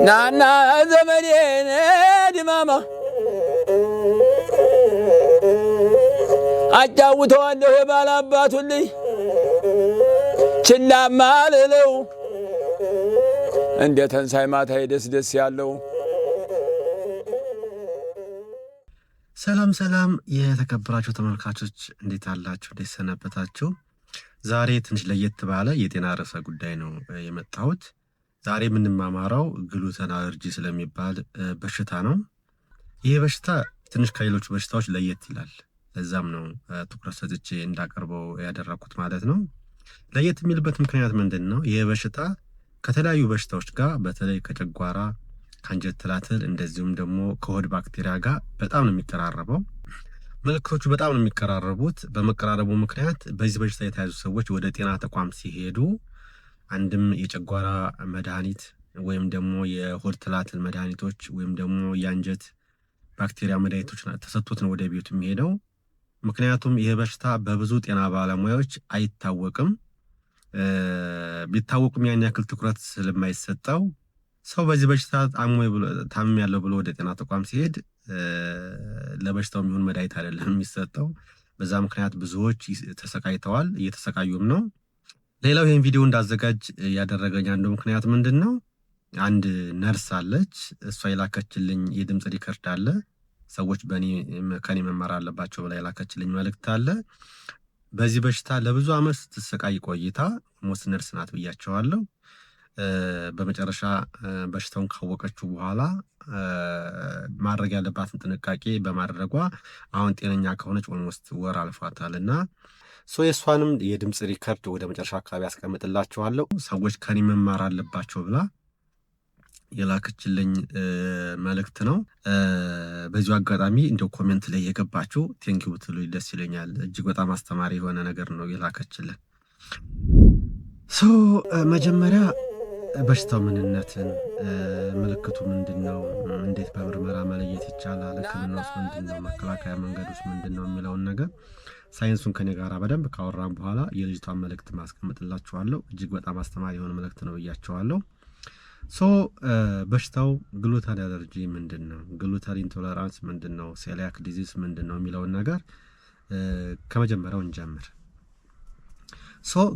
ናና ዘመዴን ድማማ አጫውተዋለሁ የባላባቱን ልጅ ችላማ ልለው እንደ ተንሳይ ማታ ደስ ያለው። ሰላም ሰላም የተከበራችሁ ተመልካቾች እንዴት አላችሁ? እንዴት ሰነበታችሁ? ዛሬ ትንሽ ለየት ባለ የጤና ርዕሰ ጉዳይ ነው የመጣሁት። ዛሬ የምንማማረው ግሉተን አለርጂ ስለሚባል በሽታ ነው። ይህ በሽታ ትንሽ ከሌሎች በሽታዎች ለየት ይላል። ለዛም ነው ትኩረት ሰጥቼ እንዳቀርበው ያደረኩት ማለት ነው። ለየት የሚልበት ምክንያት ምንድን ነው? ይህ በሽታ ከተለያዩ በሽታዎች ጋር በተለይ ከጨጓራ ከአንጀት ትላትል እንደዚሁም ደግሞ ከሆድ ባክቴሪያ ጋር በጣም ነው የሚቀራረበው። ምልክቶቹ በጣም ነው የሚቀራረቡት። በመቀራረቡ ምክንያት በዚህ በሽታ የተያዙ ሰዎች ወደ ጤና ተቋም ሲሄዱ አንድም የጨጓራ መድኃኒት ወይም ደግሞ የሆድ ትላትል መድኃኒቶች ወይም ደግሞ የአንጀት ባክቴሪያ መድኃኒቶች ተሰጥቶት ነው ወደ ቤቱ የሚሄደው። ምክንያቱም ይህ በሽታ በብዙ ጤና ባለሙያዎች አይታወቅም። ቢታወቅም ያን ያክል ትኩረት ስለማይሰጠው ሰው በዚህ በሽታ ታምም ያለው ብሎ ወደ ጤና ተቋም ሲሄድ ለበሽታው የሚሆን መድኃኒት አይደለም የሚሰጠው። በዛ ምክንያት ብዙዎች ተሰቃይተዋል፣ እየተሰቃዩም ነው። ሌላው ይህን ቪዲዮ እንዳዘጋጅ ያደረገኝ አንዱ ምክንያት ምንድን ነው? አንድ ነርስ አለች፣ እሷ የላከችልኝ የድምፅ ሪከርድ አለ። ሰዎች ከኔ መማር አለባቸው ብላ የላከችልኝ መልእክት አለ። በዚህ በሽታ ለብዙ ዓመት ስትሰቃይ ቆይታ ሞስ ነርስ ናት ብያቸዋለሁ። በመጨረሻ በሽታውን ካወቀችው በኋላ ማድረግ ያለባትን ጥንቃቄ በማድረጓ አሁን ጤነኛ ከሆነች ኦልሞስት ወር አልፏታል እና የእሷንም የድምፅ ሪከርድ ወደ መጨረሻ አካባቢ ያስቀምጥላችኋለሁ። ሰዎች ከኔ መማር አለባቸው ብላ የላከችልኝ መልእክት ነው። በዚሁ አጋጣሚ እንደው ኮሜንት ላይ የገባችሁ ቴንኪው ብትሉ ደስ ይለኛል። እጅግ በጣም አስተማሪ የሆነ ነገር ነው የላከችልን። መጀመሪያ በሽታው ምንነትን፣ ምልክቱ ምንድን ነው፣ እንዴት በምርመራ መለየት ይቻላል፣ ሕክምናውስ ምንድን ነው፣ መከላከያ መንገዶች ምንድን ነው የሚለውን ነገር ሳይንሱን ከኔ ጋር በደንብ ካወራን በኋላ የልጅቷን መልእክት ማስቀምጥላችኋለሁ። እጅግ በጣም አስተማሪ የሆነ መልእክት ነው ብያቸዋለሁ። በሽታው ግሉተን አለርጂ ምንድን ነው፣ ግሉተን ኢንቶለራንስ ምንድን ነው፣ ሴሊያክ ዲዚዝ ምንድን ነው የሚለውን ነገር ከመጀመሪያው እንጀምር።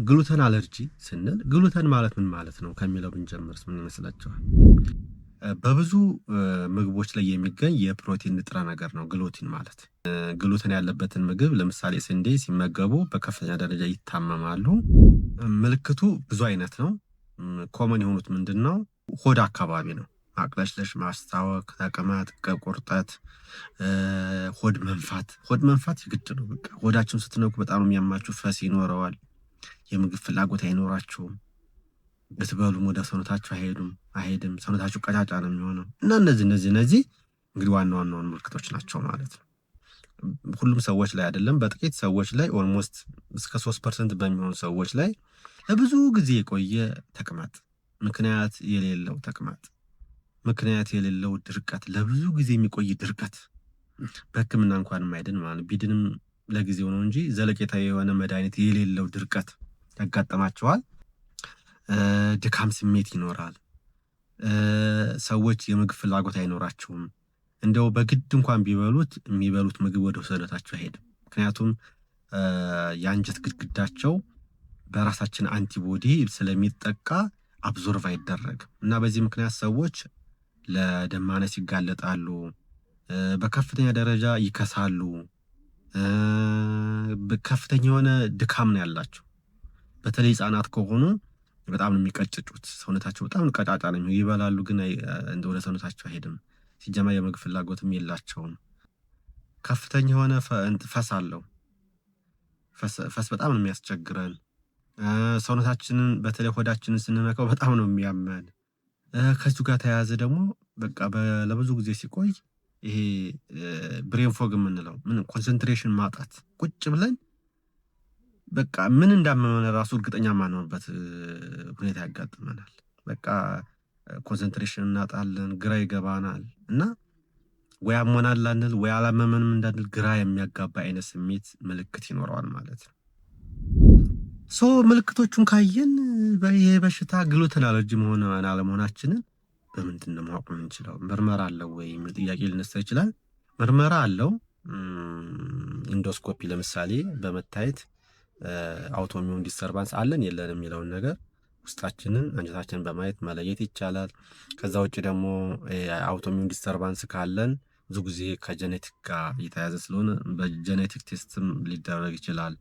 ግሉተን አለርጂ ስንል ግሉተን ማለት ምን ማለት ነው ከሚለው ብንጀምርስ ምን ይመስላችኋል? በብዙ ምግቦች ላይ የሚገኝ የፕሮቲን ንጥረ ነገር ነው ግሉቲን ማለት። ግሉተን ያለበትን ምግብ ለምሳሌ ስንዴ ሲመገቡ በከፍተኛ ደረጃ ይታመማሉ። ምልክቱ ብዙ አይነት ነው። ኮመን የሆኑት ምንድን ነው? ሆድ አካባቢ ነው። ማቅለሽለሽ፣ ማስታወክ፣ ተቅማጥ፣ ቁርጠት፣ ሆድ መንፋት የግድ ነው። በቃ ሆዳችሁን ስትነኩ በጣም ነው የሚያማችሁ። ፈስ ይኖረዋል። የምግብ ፍላጎት አይኖራችሁም። ብትበሉም ወደ ሰውነታችሁ አይሄድም። ሰውነታችሁ ቀጫጫ ነው የሚሆነው እና እነዚህ እንግዲህ ዋና ዋናውን ምልክቶች ናቸው ማለት ነው። ሁሉም ሰዎች ላይ አይደለም፣ በጥቂት ሰዎች ላይ ኦልሞስት እስከ 3% በሚሆኑ ሰዎች ላይ ለብዙ ጊዜ የቆየ ተቅማጥ፣ ምክንያት የሌለው ተቅማጥ፣ ምክንያት የሌለው ድርቀት፣ ለብዙ ጊዜ የሚቆይ ድርቀት በሕክምና እንኳን የማይድን ማለት ቢድንም ለጊዜው ነው እንጂ ዘለቄታዊ የሆነ መድኃኒት የሌለው ድርቀት ያጋጠማቸዋል። ድካም ስሜት ይኖራል። ሰዎች የምግብ ፍላጎት አይኖራቸውም። እንደው በግድ እንኳን የሚበሉት ምግብ ወደ ሰውነታቸው አይሄድም። ምክንያቱም የአንጀት ግድግዳቸው በራሳችን አንቲቦዲ ስለሚጠቃ አብዞርቭ አይደረግም እና በዚህ ምክንያት ሰዎች ለደም ማነስ ይጋለጣሉ። በከፍተኛ ደረጃ ይከሳሉ። ከፍተኛ የሆነ ድካም ነው ያላቸው። በተለይ ህጻናት ከሆኑ በጣም ነው የሚቀጭጩት። ሰውነታቸው በጣም ቀጫጫ ነው። ይበላሉ ግን ወደ ሰውነታቸው አይሄድም። ሲጀመር የምግብ ፍላጎትም የላቸውም። ከፍተኛ የሆነ ፈስ አለው። ፈስ በጣም ነው የሚያስቸግረን። ሰውነታችንን በተለይ ሆዳችንን ስንነካው በጣም ነው የሚያመን። ከዚሁ ጋር ተያያዘ ደግሞ በቃ ለብዙ ጊዜ ሲቆይ ይሄ ብሬን ፎግ የምንለው ኮንሰንትሬሽን ማጣት፣ ቁጭ ብለን በቃ ምን እንዳመመን ራሱ እርግጠኛ ማንሆንበት ሁኔታ ያጋጥመናል። በቃ ኮንሰንትሬሽን እናጣለን፣ ግራ ይገባናል እና ወይ አሞናል ላንል ወይ አላመመንም እንዳንል ግራ የሚያጋባ አይነት ስሜት ምልክት ይኖረዋል ማለት ነው። ምልክቶቹን ካየን ይሄ በሽታ ግሉተን አለርጂ መሆን አለመሆናችንን በምንድነው ማወቅ የምንችለው? ምርመራ አለው ወይ የሚል ጥያቄ ሊነሳ ይችላል። ምርመራ አለው። ኢንዶስኮፒ ለምሳሌ በመታየት አውቶሚዩን ዲስተርባንስ አለን የለንም የሚለውን ነገር ውስጣችንን አንጀታችንን በማየት መለየት ይቻላል። ከዛ ውጭ ደግሞ አውቶሚዩን ዲስተርባንስ ካለን ብዙ ጊዜ ከጄኔቲክ ጋር የተያያዘ ስለሆነ በጄኔቲክ ቴስትም ሊደረግ ይችላል።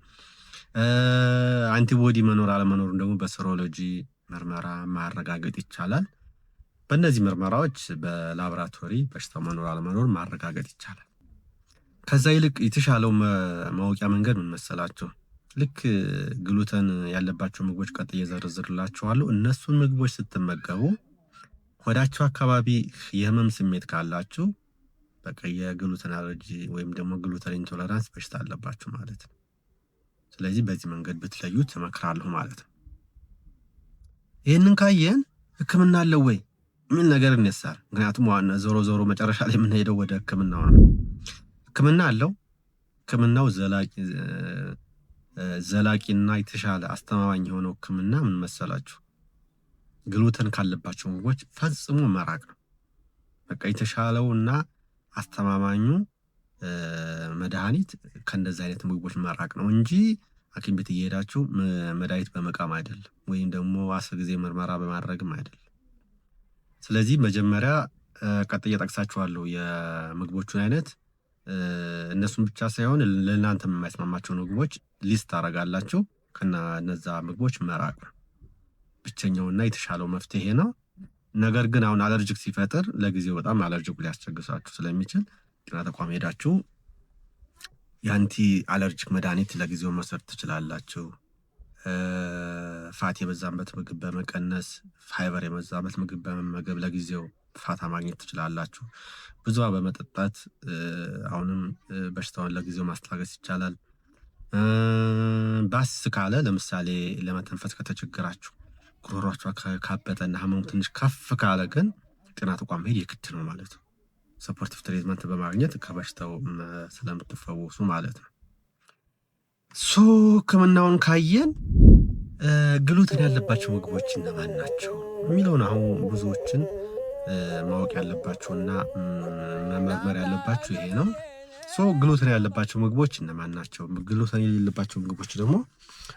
አንቲቦዲ መኖር አለመኖሩን ደግሞ በሴሮሎጂ ምርመራ ማረጋገጥ ይቻላል። በእነዚህ ምርመራዎች በላቦራቶሪ በሽታው መኖር አለመኖር ማረጋገጥ ይቻላል። ከዛ ይልቅ የተሻለው ማወቂያ መንገድ ምን መሰላችሁ? ልክ ግሉተን ያለባቸው ምግቦች ቀጥዬ እዘረዝርላችኋለሁ። እነሱን ምግቦች ስትመገቡ ሆዳችሁ አካባቢ የህመም ስሜት ካላችሁ በቃ የግሉተን አለርጂ ወይም ደግሞ ግሉተን ኢንቶለራንስ በሽታ አለባችሁ ማለት ነው። ስለዚህ በዚህ መንገድ ብትለዩት እመክራለሁ ማለት ነው። ይህንን ካየን ህክምና አለው ወይ ምን ነገር ይነሳል። ምክንያቱም ዋና ዞሮ መጨረሻ ላይ የምንሄደው ወደ ህክምናው ነው። ህክምና አለው። ህክምናው ዘላቂና የተሻለ አስተማማኝ የሆነው ህክምና ምን መሰላችሁ? ግሉተን ካለባቸው ምግቦች ፈጽሞ መራቅ ነው። በቃ የተሻለውና አስተማማኙ መድኃኒት ከእንደዚህ አይነት ምግቦች መራቅ ነው እንጂ ሐኪም ቤት እየሄዳችሁ መድኃኒት በመቃም አይደለም፣ ወይም ደግሞ 10 ጊዜ ምርመራ በማድረግም አይደለም። ስለዚህ መጀመሪያ ቀጥዬ ጠቅሳችኋለሁ የምግቦቹን አይነት። እነሱን ብቻ ሳይሆን ለእናንተ የማይስማማቸው ምግቦች ሊስት ታደርጋላችሁ። ከነዛ ምግቦች መራቅ ነው ብቸኛውና የተሻለው መፍትሄ ነው። ነገር ግን አሁን አለርጂክ ሲፈጥር ለጊዜው በጣም አለርጂክ ሊያስቸግሳችሁ ስለሚችል ጤና ተቋም ሄዳችሁ የአንቲ አለርጂክ መድኃኒት ለጊዜው መውሰድ ትችላላችሁ። ፋት የበዛበት ምግብ በመቀነስ ፋይበር የበዛበት ምግብ በመመገብ ለጊዜው ፋታ ማግኘት ትችላላችሁ። ብዙ በመጠጣት አሁንም በሽታውን ለጊዜው ማስታገስ ይቻላል። ባስ ካለ ለምሳሌ ለመተንፈስ ከተቸገራችሁ ጉሮሯችሁ ካበጠና ህመሙ ትንሽ ከፍ ካለ ግን ጤና ተቋም ሄድ የግድ ነው ማለት ነው። ሰፖርቲቭ ትሪትመንት በማግኘት ከበሽታው ስለምትፈወሱ ማለት ነው። ህክምናውን ካየን ግሉተን ያለባቸው ምግቦች እነማን ናቸው የሚለውን አሁን ብዙዎችን ማወቅ ያለባቸውና መመርመር ያለባቸው ይሄ ነው። ግሉተን ያለባቸው ምግቦች እነማን ናቸው፣ ግሉተን የሌለባቸው ምግቦች ደግሞ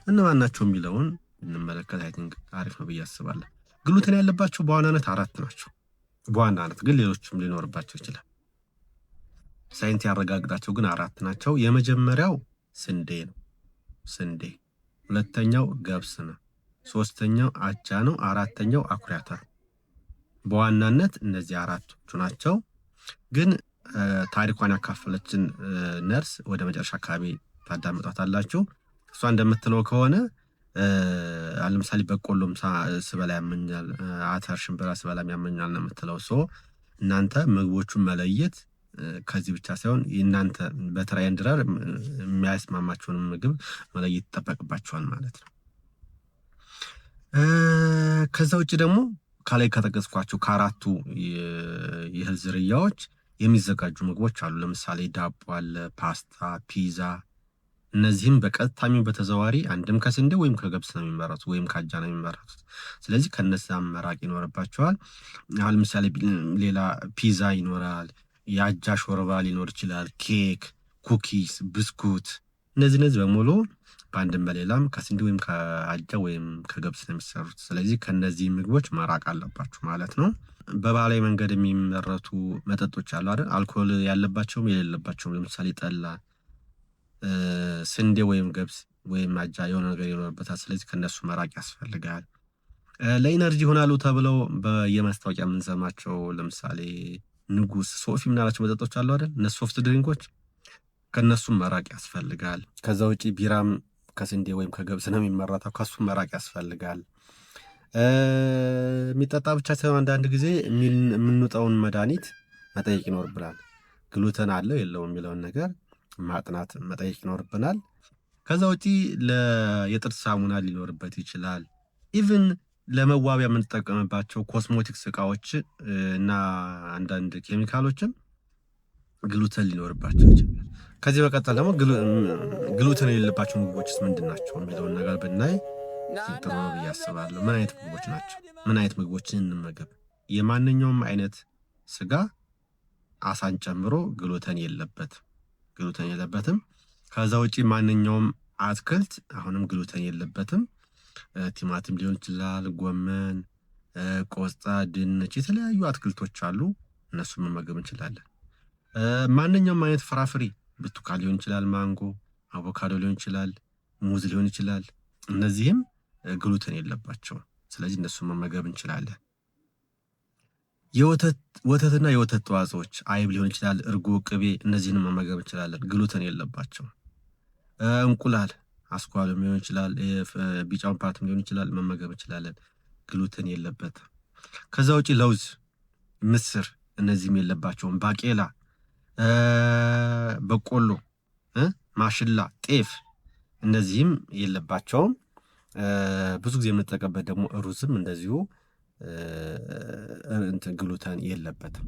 እነማን ናቸው የሚለውን እንመለከት። አይ ቲንክ አሪፍ ነው ብዬ አስባለሁ። ግሉተን ያለባቸው በዋናነት 4 ናቸው። በዋናነት ግን ሌሎችም ሊኖርባቸው ይችላል። ሳይንስ ያረጋግጣቸው ግን 4 ናቸው። የመጀመሪያው ስንዴ ነው። ስንዴ፣ ሁለተኛው ገብስ ነው፣ ሶስተኛው አጃ ነው፣ አራተኛው አኩሪ አተር። በዋናነት እነዚህ 4ቱ ናቸው። ግን ታሪኳን ያካፈለችን ነርስ ወደ መጨረሻ አካባቢ ታዳምጧታላችሁ። እሷ እንደምትለው ከሆነ ለምሳሌ በቆሎም ስበላ ያመኛል፣ አተር ሽምብራ ስበላ ያመኛል ነው የምትለው። እናንተ ምግቦቹን መለየት ከዚህ ብቻ ሳይሆን እናንተ በተራይ እንድራር የሚያስማማችሁን ምግብ መለየት ይጠበቅባችኋል ማለት ነው። ከዛ ውጭ ደግሞ ከላይ ከጠቀስኳቸው ከ4ቱ የእህል ዝርያዎች የሚዘጋጁ ምግቦች አሉ። ለምሳሌ ዳቦ አለ፣ ፓስታ፣ ፒዛ። እነዚህም በቀጥታም በተዘዋዋሪ አንድም ከስንዴ ወይም ከገብስ ነው የሚመረቱት ወይም ከአጃ ነው የሚመረቱት። ስለዚህ ከነዛም መራቅ ይኖርባቸዋል። አሁን ለምሳሌ ሌላ ፒዛ ይኖራል፣ የአጃ ሾርባ ሊኖር ይችላል፣ ኬክ፣ ኩኪስ፣ ብስኩት። እነዚህ በሙሉ በአንድም በሌላም ከስንዴ ወይም ከአጃ ወይም ከገብስ ነው የሚሰሩት። ስለዚህ ከነዚህ ምግቦች መራቅ አለባችሁ ማለት ነው። በባህላዊ መንገድ የሚመረቱ መጠጦች አሉ አይደል? አልኮል ያለባቸውም የሌለባቸውም። ለምሳሌ ጠላ፣ ስንዴ ወይም ገብስ ወይም አጃ የሆነ ነገር ይኖርበታል። ስለዚህ ከነሱ መራቅ ያስፈልጋል። ለኢነርጂ ይሆናሉ ተብለው በየማስታወቂያ የምንሰማቸው ለምሳሌ ንጉስ፣ ሶፊ ምናላቸው መጠጦች አሉ አይደል? እነሱ ሶፍት ድሪንኮች ከነሱም መራቅ ያስፈልጋል። ከዛ ውጪ ቢራም ከስንዴ ወይም ከገብስ ነው የሚመረተው፣ ከሱም መራቅ ያስፈልጋል። የሚጠጣ ብቻ ሳይሆን አንዳንድ ጊዜ የምንውጠውን መድኃኒት መጠየቅ ይኖርብናል። ግሉተን አለው የለውም የሚለውን ነገር ማጥናት መጠየቅ ይኖርብናል። ከዛ ውጪ የጥርስ ሳሙና ሊኖርበት ይችላል። ኢቭን ለመዋቢያ የምንጠቀምባቸው ኮስሞቲክስ እቃዎች እና አንዳንድ ኬሚካሎችም ግሉተን ሊኖርባቸው ይችላል። ከዚህ በቀጠል ደግሞ ግሉተን የሌለባቸው ምግቦችስ ምንድን ናቸው የሚለውን ነገር ብናይ ጥሩ ነው ብዬ አስባለሁ። ምን አይነት ምግቦች ናቸው? ምን አይነት ምግቦችን እንመገብ? የማንኛውም አይነት ስጋ አሳን ጨምሮ ግሉተን የለበትም። ከዛ ውጪ ማንኛውም አትክልት አሁንም ግሉተን የለበትም። ቲማቲም ሊሆን ይችላል፣ ጎመን፣ ቆስጣ፣ ድንች፣ የተለያዩ አትክልቶች አሉ። እነሱን መመገብ እንችላለን። ማንኛውም አይነት ፍራፍሬ ብርቱካን ሊሆን ይችላል፣ ማንጎ፣ አቮካዶ ሊሆን ይችላል፣ ሙዝ ሊሆን ይችላል። እነዚህም ግሉተን የለባቸውም። ስለዚህ እነሱን መመገብ እንችላለን። ወተትና የወተት ተዋጽኦች አይብ ሊሆን ይችላል፣ እርጎ፣ ቅቤ፣ እነዚህን መመገብ እንችላለን። ግሉተን የለባቸውም። እንቁላል አስኳልም ሊሆን ይችላል፣ ቢጫውን ፓርትም ሊሆን ይችላል፣ መመገብ እንችላለን። ግሉተን የለበትም። ከዛ ውጪ ለውዝ፣ ምስር እነዚህም የለባቸውም። ባቄላ፣ በቆሎ፣ ማሽላ፣ ጤፍ እነዚህም የለባቸውም። ብዙ ጊዜ የምንጠቀምበት ደግሞ ሩዝም እንደዚሁ ግሉተን የለበትም።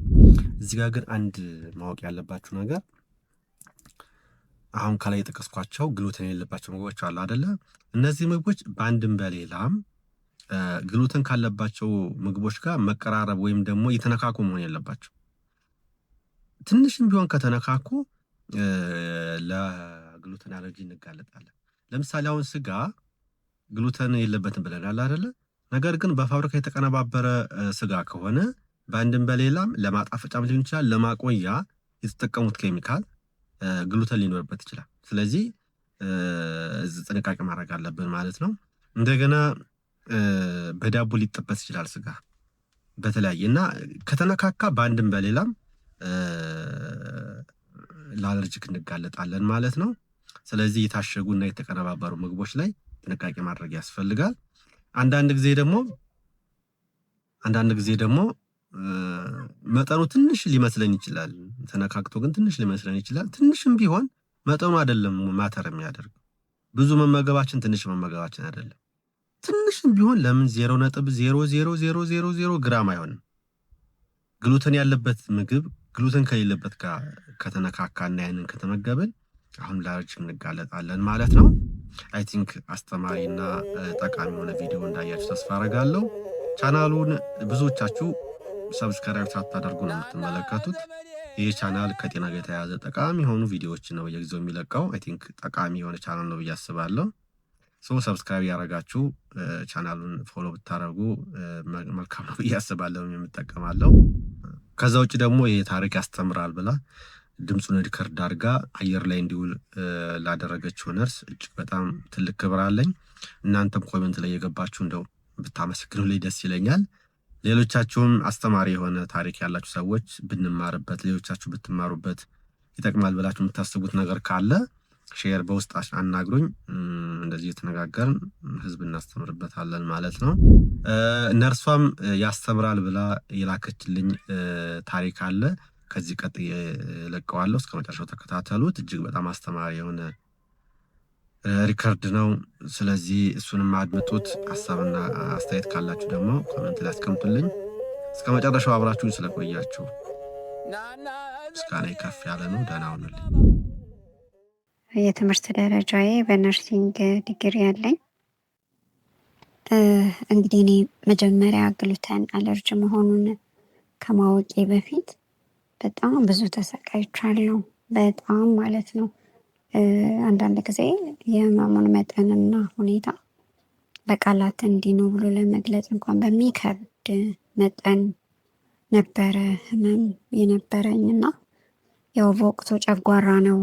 እዚህ ጋር ግን አንድ ማወቅ ያለባችሁ ነገር አሁን ከላይ የጠቀስኳቸው ግሉተን የሌለባቸው ምግቦች አሉ አይደለ? እነዚህ ምግቦች በአንድም በሌላም ግሉተን ካለባቸው ምግቦች ጋር መቀራረብ ወይም ደግሞ የተነካኩ መሆን የለባቸው። ትንሽም ቢሆን ከተነካኩ ለግሉተን አለርጂ እንጋለጣለን። ለምሳሌ አሁን ስጋ ግሉተን የለበትም ብለናል አይደለ? ነገር ግን በፋብሪካ የተቀነባበረ ስጋ ከሆነ በአንድም በሌላም ለማጣፈጫም ሊሆን ይችላል፣ ለማቆያ የተጠቀሙት ኬሚካል ግሉተን ሊኖርበት ይችላል። ስለዚህ ጥንቃቄ ማድረግ አለብን ማለት ነው። እንደገና በዳቦ ሊጠበስ ይችላል ስጋ በተለያየ እና ከተነካካ በአንድም በሌላም ለአለርጂክ እንጋለጣለን ማለት ነው። ስለዚህ የታሸጉና የተቀነባበሩ ምግቦች ላይ ጥንቃቄ ማድረግ ያስፈልጋል። አንዳንድ ጊዜ ደግሞ መጠኑ ትንሽ ሊመስለን ይችላል። ተነካክቶ ግን ትንሽ ሊመስለን ይችላል። ትንሽም ቢሆን መጠኑ አይደለም ማተር የሚያደርግ ብዙ መመገባችን ትንሽ መመገባችን አይደለም። ትንሽም ቢሆን ለምን 0.00000 ግራም አይሆንም። ግሉተን ያለበት ምግብ ግሉተን ከሌለበት ጋር ከተነካካና ያንን ከተመገብን አሁን ለአለርጂ እንጋለጣለን ማለት ነው። አይ ቲንክ አስተማሪና ጠቃሚ የሆነ ቪዲዮ እንዳያችሁ ተስፋ አደርጋለሁ። ቻናሉን ብዙዎቻችሁ ሰብስክራይብ ሳታደርጉ ነው የምትመለከቱት። ይህ ቻናል ከጤና ጋር የተያያዘ ጠቃሚ የሆኑ ቪዲዮዎች ነው በየጊዜው የሚለቀው። አይ ቲንክ ጠቃሚ የሆነ ቻናል ነው ብዬ አስባለሁ። ሰብስክራይብ ያደረጋችሁ ቻናሉን ፎሎ ብታደርጉ መልካም ነው ብዬ አስባለሁ። የምጠቀማለሁ። ከዛ ውጭ ደግሞ ይሄ ታሪክ ያስተምራል ብላ ድምፁን ሪከርድ አድርጋ አየር ላይ እንዲውል ላደረገችው ነርስ እጅግ በጣም ትልቅ ክብር አለኝ። እናንተም ኮሜንት ላይ የገባችሁ እንደው ብታመሰግኑልኝ ደስ ይለኛል። ሌሎቻችሁም አስተማሪ የሆነ ታሪክ ያላችሁ ሰዎች ብንማርበት፣ ሌሎቻችሁ ብትማሩበት ይጠቅማል ብላችሁ የምታስቡት ነገር ካለ ሼር በውስጥ አናግሩኝ። እንደዚህ የተነጋገርን ህዝብ እናስተምርበታለን ማለት ነው። ነርሷም ያስተምራል ብላ የላከችልኝ ታሪክ አለ። ከዚህ ቀጥዬ እለቀዋለሁ። እስከ መጨረሻው ተከታተሉት። እጅግ በጣም አስተማሪ የሆነ ሪከርድ ነው። ስለዚህ እሱንም አድምጡት። ሀሳብና አስተያየት ካላችሁ ደግሞ ኮሜንት ላይ አስቀምጡልኝ። እስከ መጨረሻው አብራችሁኝ ስለቆያችሁ ምስጋና ከፍ ያለ ነው። ደህና ሁኑልኝ። የትምህርት ደረጃዬ በነርሲንግ ዲግሪ ያለኝ። እንግዲህ እኔ መጀመሪያ ግሉተን አለርጂ መሆኑን ከማወቄ በፊት በጣም ብዙ ተሰቃይቻለሁ። በጣም ማለት ነው። አንዳንድ ጊዜ የህመሙን መጠንና ሁኔታ በቃላት እንዲህ ነው ብሎ ለመግለጽ እንኳን በሚከብድ መጠን ነበረ ህመም የነበረኝ እና ያው በወቅቱ ጨጓራ ነው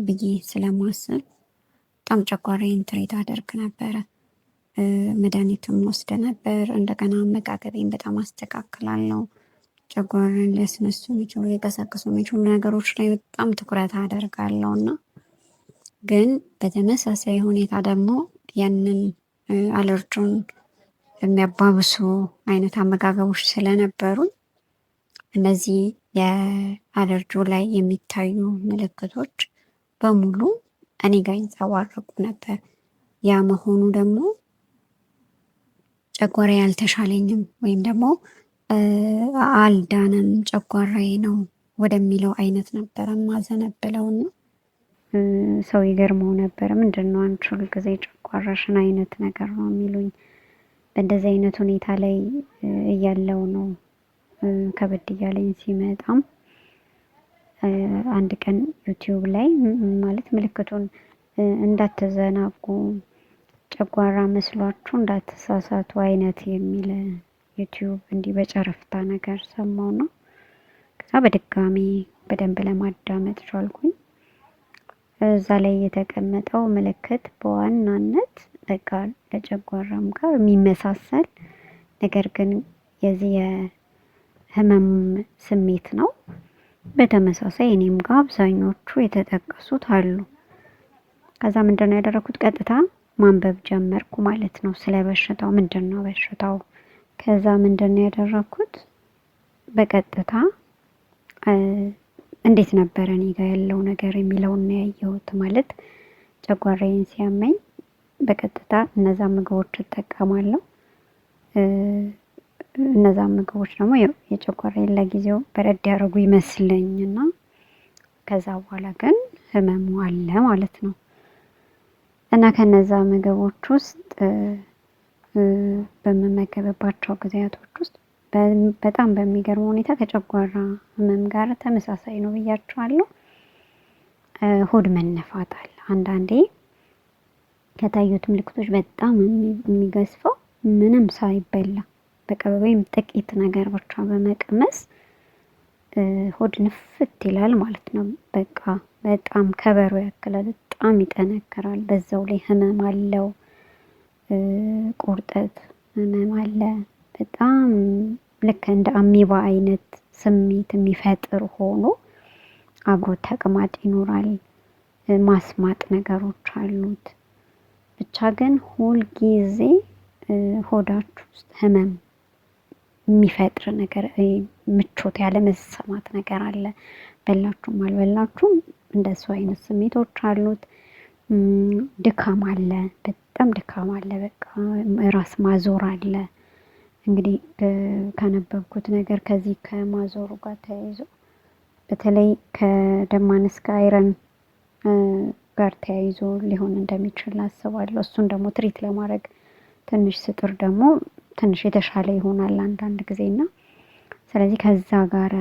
ብዬ ስለማስብ በጣም ጨጓራዬን ትሬት አደርግ ነበረ። መድኃኒትም ወስደ ነበር። እንደገና አመጋገቤን በጣም አስተካክላለሁ። ጨጓራን ሊያስነሱ የሚችሉ ሊቀሰቅሱ የሚችሉ ነገሮች ላይ በጣም ትኩረት አደርጋለሁ እና ግን በተመሳሳይ ሁኔታ ደግሞ ያንን አለርጂን የሚያባብሱ አይነት አመጋገቦች ስለነበሩ እነዚህ የአለርጂው ላይ የሚታዩ ምልክቶች በሙሉ እኔ ጋር ይንጸባረቁ ነበር። ያ መሆኑ ደግሞ ጨጓራዬ አልተሻለኝም ወይም ደግሞ አልዳነም ጨጓራዬ ነው ወደሚለው አይነት ነበረ ማዘነበለውና ሰው ይገርመው ነበር። ምንድነው አንቺ ሁል ጊዜ ጨጓራሽን አይነት ነገር ነው የሚሉኝ። በእንደዚህ አይነት ሁኔታ ላይ እያለው ነው ከበድ እያለኝ ሲመጣም አንድ ቀን ዩቲዩብ ላይ ማለት ምልክቱን እንዳትዘናጉ ጨጓራ መስሏችሁ እንዳትሳሳቱ አይነት የሚል ዩቲዩብ እንዲህ በጨረፍታ ነገር ሰማውና ከዛ በድጋሚ በደንብ ለማዳመጥ ቻልኩኝ። እዛ ላይ የተቀመጠው ምልክት በዋናነት በቃ ለጨጓራም ጋር የሚመሳሰል ነገር ግን የዚህ የህመም ስሜት ነው። በተመሳሳይ እኔም ጋር አብዛኞቹ የተጠቀሱት አሉ። ከዛ ምንድነው ያደረኩት? ቀጥታ ማንበብ ጀመርኩ ማለት ነው ስለ በሽታው ምንድነው በሽታው። ከዛ ምንድነው ያደረኩት? በቀጥታ እንዴት ነበር እኔ ጋር ያለው ነገር የሚለውን ነው ያየሁት። ማለት ጨጓራዬን ሲያመኝ በቀጥታ እነዛ ምግቦች እጠቀማለሁ። እነዛ ምግቦች ደግሞ የጨጓራዬን ለጊዜው በረድ ያደረጉ ይመስለኝና ከዛ በኋላ ግን ህመሙ አለ ማለት ነው። እና ከነዛ ምግቦች ውስጥ በምመገብባቸው ጊዜያቶች ውስጥ በጣም በሚገርም ሁኔታ ከጨጓራ ህመም ጋር ተመሳሳይ ነው ብያቸዋለሁ። ሆድ መነፋት አለ። አንዳንዴ ከታዩት ምልክቶች በጣም የሚገዝፈው ምንም ሳይበላ በቃ ወይም ጥቂት ነገር ብቻ በመቀመስ ሆድ ንፍት ይላል ማለት ነው። በቃ በጣም ከበሮ ያክላል፣ በጣም ይጠነክራል። በዛው ላይ ህመም አለው። ቁርጠት ህመም አለ። በጣም ልክ እንደ አሚባ አይነት ስሜት የሚፈጥር ሆኖ አብሮ ተቅማጥ ይኖራል። ማስማጥ ነገሮች አሉት። ብቻ ግን ሁል ጊዜ ሆዳችሁ ውስጥ ህመም የሚፈጥር ነገር ምቾት ያለ መሰማት ነገር አለ። በላችሁም አልበላችሁም እንደሱ አይነት ስሜቶች አሉት። ድካም አለ፣ በጣም ድካም አለ። በቃ ራስ ማዞር አለ። እንግዲህ ካነበብኩት ነገር ከዚህ ከማዞሩ ጋር ተያይዞ በተለይ ከደም ማነስ ከአይረን ጋር ተያይዞ ሊሆን እንደሚችል አስባለሁ። እሱን ደግሞ ትሪት ለማድረግ ትንሽ ስጥር ደግሞ ትንሽ የተሻለ ይሆናል አንዳንድ ጊዜና ስለዚህ ከዛ ጋር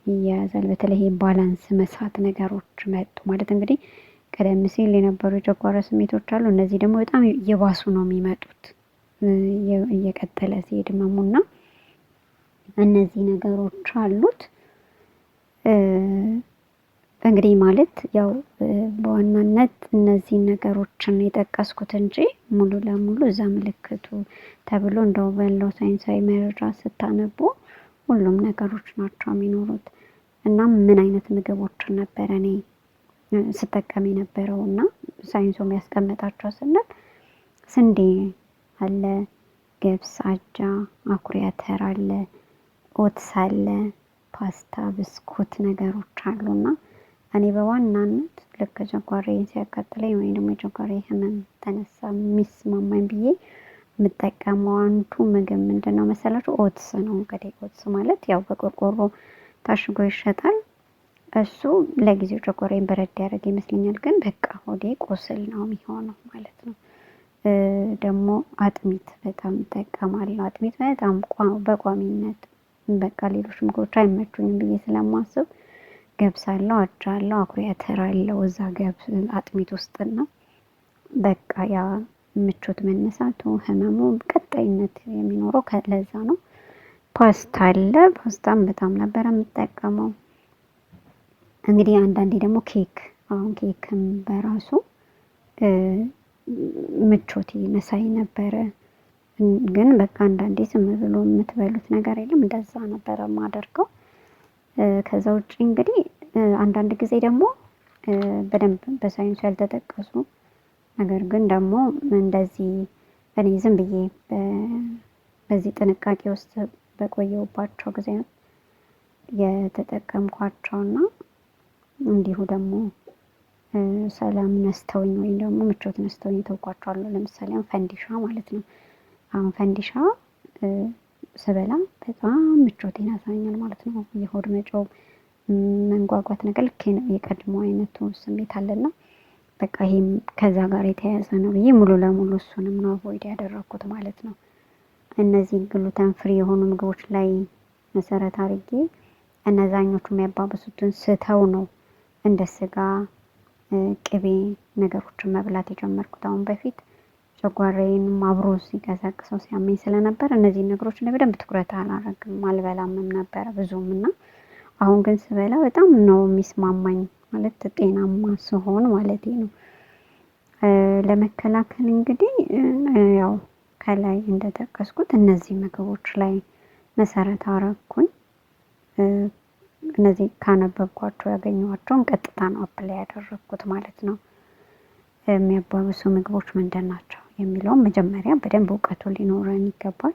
ይያያዛል። በተለይ ባላንስ መሳት ነገሮች መጡ ማለት እንግዲህ ቀደም ሲል የነበሩ የጨጓራ ስሜቶች አሉ። እነዚህ ደግሞ በጣም እየባሱ ነው የሚመጡት እየቀጠለ ሲሄድ ህመሙና እነዚህ ነገሮች አሉት። እንግዲህ ማለት ያው በዋናነት እነዚህ ነገሮችን የጠቀስኩት እንጂ ሙሉ ለሙሉ እዛ ምልክቱ ተብሎ እንደው ባለው ሳይንሳዊ መረጃ ስታነቡ ሁሉም ነገሮች ናቸው የሚኖሩት። እና ምን አይነት ምግቦችን ነበር እኔ ስጠቀም የነበረውና ሳይንሱ የሚያስቀምጣቸው ስንል ስንዴ አለ፣ ገብስ፣ አጃ፣ አኩሪ አተር አለ፣ ኦትስ አለ፣ ፓስታ፣ ብስኩት ነገሮች አሉና እኔ በዋናነት ልክ ጨጓራዬን ሲያቃጥለኝ ወይም ደግሞ የጨጓራዬ ህመም ተነሳ የሚስማማኝ ብዬ የምጠቀመው አንዱ ምግብ ምንድነው መሰላችሁ? ኦትስ ነው። እንግዲህ ኦትስ ማለት ያው በቆርቆሮ ታሽጎ ይሸጣል። እሱ ለጊዜው ጨጓራዬን በረድ ያደረገ ይመስለኛል፣ ግን በቃ ሆዴ ቁስል ነው የሚሆነው ማለት ነው። ደግሞ አጥሚት በጣም እጠቀማለሁ። አጥሚት በጣም በቋሚነት በቃ ሌሎች ምግቦች አይመቹኝም ብዬ ስለማስብ ገብስ አለው፣ አጃ አለው፣ አኩሪ አተር አለው እዛ ገብስ አጥሚት ውስጥና በቃ ያ ምቾት መነሳቱ ህመሙ ቀጣይነት የሚኖረው ለዛ ነው። ፓስታ አለ። ፓስታም በጣም ነበር የምጠቀመው። እንግዲህ አንዳንዴ ደግሞ ኬክ፣ አሁን ኬክም በራሱ ምቾት ይነሳኝ ነበረ። ግን በቃ አንዳንዴ ዝም ብሎ የምትበሉት ነገር የለም፣ እንደዛ ነበረ የማደርገው። ከዛ ውጪ እንግዲህ አንዳንድ ጊዜ ደግሞ በደንብ በሳይንሱ ያልተጠቀሱ ነገር ግን ደግሞ እንደዚህ እኔ ዝም ብዬ በዚህ ጥንቃቄ ውስጥ በቆየሁባቸው ጊዜ የተጠቀምኳቸውና እንዲሁ ደግሞ ሰላም ነስተውኝ ወይም ደግሞ ምቾት ነስተውኝ ተውኳቸዋለሁ። ለምሳሌ ፈንዲሻ ማለት ነው። አሁን ፈንዲሻ ስበላ በጣም ምቾት ይነሳኛል ማለት ነው። የሆድ መጮህ መንጓጓት ነገር ልክ የቀድሞ አይነቱ ስሜት አለና በቃ ይሄም ከዛ ጋር የተያያዘ ነው ብዬ ሙሉ ለሙሉ እሱንም ነው አቮይድ ያደረኩት ማለት ነው። እነዚህ ግሉተን ፍሪ የሆኑ ምግቦች ላይ መሰረት አድርጌ እነዛኞቹ የሚያባብሱትን ስተው ነው እንደ ስጋ ቅቤ ነገሮችን መብላት የጀመርኩት። አሁን በፊት ጨጓራዬንም አብሮ ሲቀሰቅሰው ሲያመኝ ስለነበር እነዚህ ነገሮች ላይ በደንብ ትኩረት አላረግም አልበላምም ነበር ብዙም እና አሁን ግን ስበላ በጣም ነው የሚስማማኝ ማለት ጤናማ ስሆን ማለት ነው። ለመከላከል እንግዲህ ያው ከላይ እንደጠቀስኩት እነዚህ ምግቦች ላይ መሰረት አረኩኝ። እነዚህ ካነበብኳቸው ያገኘኋቸውን ቀጥታ ነው አፕላይ ያደረኩት ማለት ነው። የሚያባብሱ ምግቦች ምንድን ናቸው የሚለውን መጀመሪያ በደንብ እውቀቱ ሊኖረን ይገባል።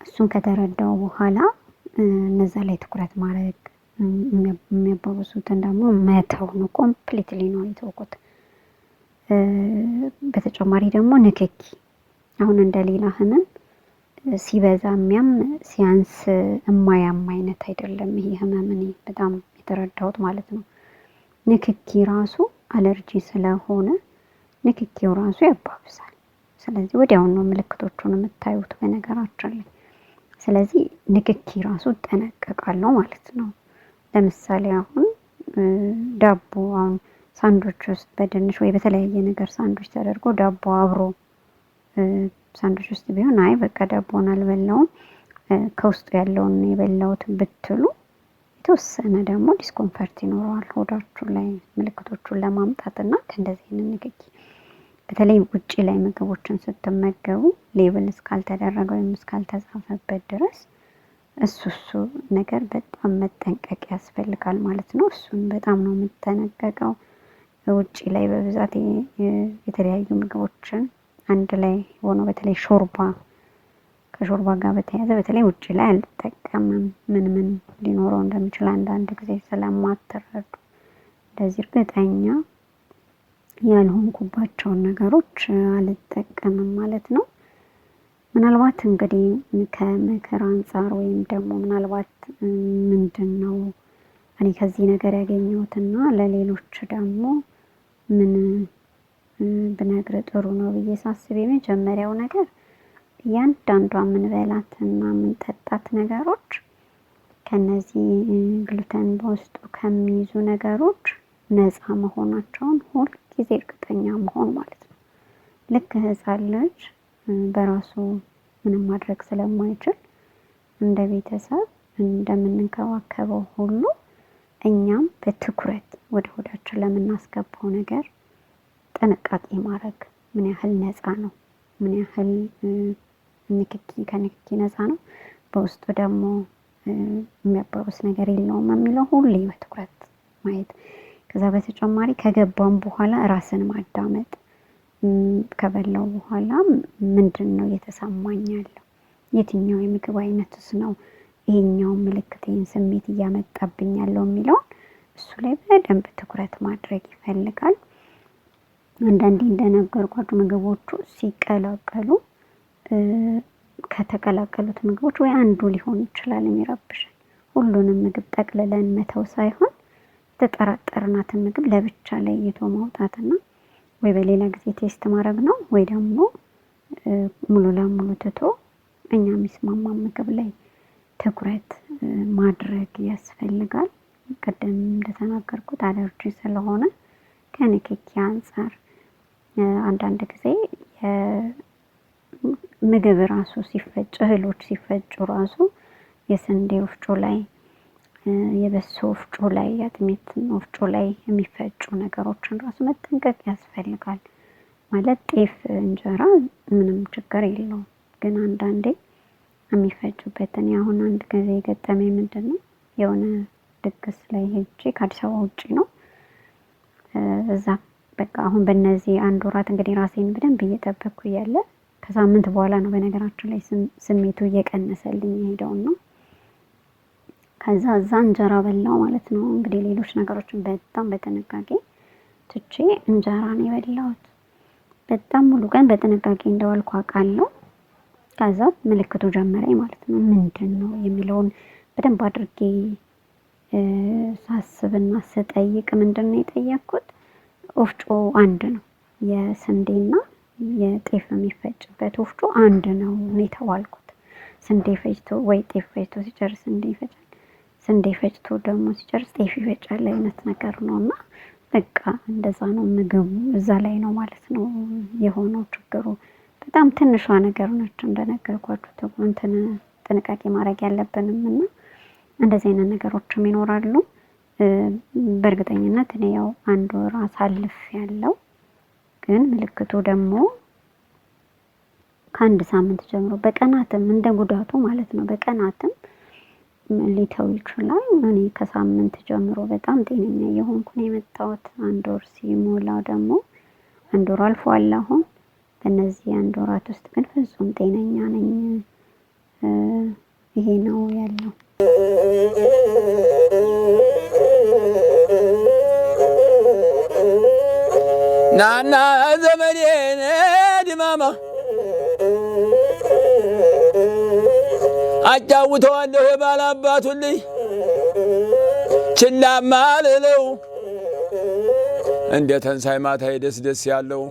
እሱን ከተረዳው በኋላ እነዛ ላይ ትኩረት ማድረግ የሚያባብሱትን ደግሞ መተው ነው። ኮምፕሊትሊ ነው የተውኩት። በተጨማሪ ደግሞ ንክኪ አሁን እንደሌላ ህመም ሲበዛ የሚያም ሲያንስ እማያም አይነት አይደለም ይሄ ህመም እኔ በጣም የተረዳሁት ማለት ነው። ንክኪ ራሱ አለርጂ ስለሆነ ንክኪው ራሱ ያባብሳል። ስለዚህ ወዲያውኑ ነው ምልክቶቹን የምታዩት በነገራችን ላይ። ስለዚህ ንክኪ ራሱ እጠነቀቃለሁ ማለት ነው። ለምሳሌ አሁን ዳቦ አሁን ሳንድዊች ውስጥ በድንች ወይ በተለያየ ነገር ሳንድዊች ተደርጎ ዳቦ አብሮ ሳንድዊች ውስጥ ቢሆን አይ በቃ ዳቦን አልበላውም ከውስጡ ያለውን የበላሁት ብትሉ የተወሰነ ደግሞ ዲስኮምፈርት ይኖረዋል ሆዳችሁ ላይ ምልክቶቹን ለማምጣትና ከእንደዚህ አይነት ንክኪ በተለይ ውጪ ላይ ምግቦችን ስትመገቡ ሌብል እስካልተደረገ ወይም እስካልተጻፈበት ድረስ እሱ ነገር በጣም መጠንቀቅ ያስፈልጋል ማለት ነው። እሱን በጣም ነው የምጠነቀቀው። ውጪ ላይ በብዛት የተለያዩ ምግቦችን አንድ ላይ ሆኖ በተለይ ሾርባ ከሾርባ ጋር በተያያዘ በተለይ ውጪ ላይ አልጠቀምም። ምን ሊኖረው እንደሚችል አንዳንድ ጊዜ ስለማትረዱ እንደዚህ እርግጠኛ ያልሆንኩባቸውን ነገሮች አልጠቀምም ማለት ነው። ምናልባት እንግዲህ ከምክር አንፃር ወይም ደግሞ ምናልባት ምንድነው እኔ ከዚህ ነገር ያገኘሁትና ለሌሎች ደግሞ ምን ብነግር ጥሩ ነው ብዬ ሳስብ የመጀመሪያው ነገር እያንዳንዷ የምንበላትና የምንጠጣት ነገሮች ከነዚህ ግሉተን በውስጡ ከሚይዙ ነገሮች ነፃ መሆናቸውን ሁል ጊዜ እርግጠኛ መሆን ማለት ነው። ልክ ህፃን ልጅ በራሱ ምንም ማድረግ ስለማይችል እንደ ቤተሰብ እንደምንንከባከበው ሁሉ እኛም በትኩረት ወደ ሆዳችን ለምናስገባው ነገር ጥንቃቄ ማድረግ ምን ያህል ነፃ ነው፣ ምን ያህል ከንክኪ ነፃ ነው፣ በውስጡ ደግሞ የሚያባብስ ነገር የለውም የሚለው ሁሌ በትኩረት ማየት። ከዛ በተጨማሪ ከገባም በኋላ ራስን ማዳመጥ፣ ከበላው በኋላ ምንድን ነው እየተሰማኝ ያለው፣ የትኛው የምግብ አይነትስ ነው ይሄኛው ምልክቴን ስሜት እያመጣብኝ ያለው የሚለውን እሱ ላይ በደንብ ትኩረት ማድረግ ይፈልጋል። አንዳንዴ እንደነገርኳችሁ ምግቦቹ ሲቀላቀሉ ከተቀላቀሉት ምግቦች ወይ አንዱ ሊሆን ይችላል የሚረብሽን። ሁሉንም ምግብ ጠቅልለን መተው ሳይሆን የተጠራጠርናትን ምግብ ለብቻ ለይቶ ማውጣትና ወይ በሌላ ጊዜ ቴስት ማድረግ ነው ወይ ደግሞ ሙሉ ለሙሉ ትቶ እኛ የሚስማማ ምግብ ላይ ትኩረት ማድረግ ያስፈልጋል። ቀደም እንደተናገርኩት አለርጂ ስለሆነ ከንክኪ አንፃር አንዳንድ ጊዜ ምግብ ራሱ ሲፈጭ እህሎች ሲፈጩ ራሱ የስንዴ ወፍጮ ላይ የበሶ ወፍጮ ላይ የአጥሚት ወፍጮ ላይ የሚፈጩ ነገሮችን ራሱ መጠንቀቅ ያስፈልጋል። ማለት ጤፍ እንጀራ ምንም ችግር የለውም፣ ግን አንዳንዴ የሚፈጩበትን አሁን አንድ ጊዜ የገጠመኝ ምንድነው የሆነ ድግስ ላይ ሄጄ ከአዲስ አበባ ውጪ ነው እዛ በቃ አሁን በእነዚህ አንድ ወራት እንግዲህ ራሴን በደንብ እየጠበቅኩ እያለ ከሳምንት በኋላ ነው በነገራችን ላይ ስሜቱ እየቀነሰልኝ የሄደውን ነው። ከዛ እዛ እንጀራ በላው ማለት ነው። እንግዲህ ሌሎች ነገሮችን በጣም በጥንቃቄ ትቼ እንጀራ ነው የበላሁት። በጣም ሙሉ ቀን በጥንቃቄ እንደዋልኩ አውቃለሁ። ከዛ ምልክቱ ጀመረኝ ማለት ነው። ምንድን ነው የሚለውን በደንብ አድርጌ ሳስብና ስጠይቅ ምንድን ነው የጠየቅኩት፣ ወፍጮ አንድ ነው የስንዴና የጤፍ የሚፈጭበት ወፍጮ አንድ ነው የተባልኩት። ስንዴ ፈጭቶ ወይ ጤፍ ፈጭቶ ሲጨርስ ስንዴ ይፈጫል፣ ስንዴ ፈጭቶ ደግሞ ሲጨርስ ጤፍ ይፈጫል አይነት ነገር ነውና በቃ እንደዛ ነው። ምግቡ እዛ ላይ ነው ማለት ነው የሆነው ችግሩ። በጣም ትንሿ ነገር ነች እንደነገርኳችሁ። እንትን ጥንቃቄ ማድረግ ያለብንም እና እንደዚህ አይነት ነገሮችም ይኖራሉ። በእርግጠኝነት እኔ ያው 1 ወር አሳልፍ ያለው ግን ምልክቱ ደግሞ ከ1 ሳምንት ጀምሮ በቀናትም እንደ ጉዳቱ ማለት ነው በቀናትም ሊተው ይችላል። እኔ ከሳምንት ጀምሮ በጣም ጤነኛ የሆንኩ ነው የመጣሁት። 1 ወር ሲሞላው ደግሞ 1 ወር አልፏል አሁን። በእነዚህ 1 ወራት ውስጥ ግን ፍጹም ጤነኛ ነኝ። ይሄ ነው ያለው። ናና ዘመዴ ድማማ አጫውተዋለሁ የባላባቱን ልጅ ችላማ ልለው እንደ ተንሳይ ማታ ደስ ደስ ያለው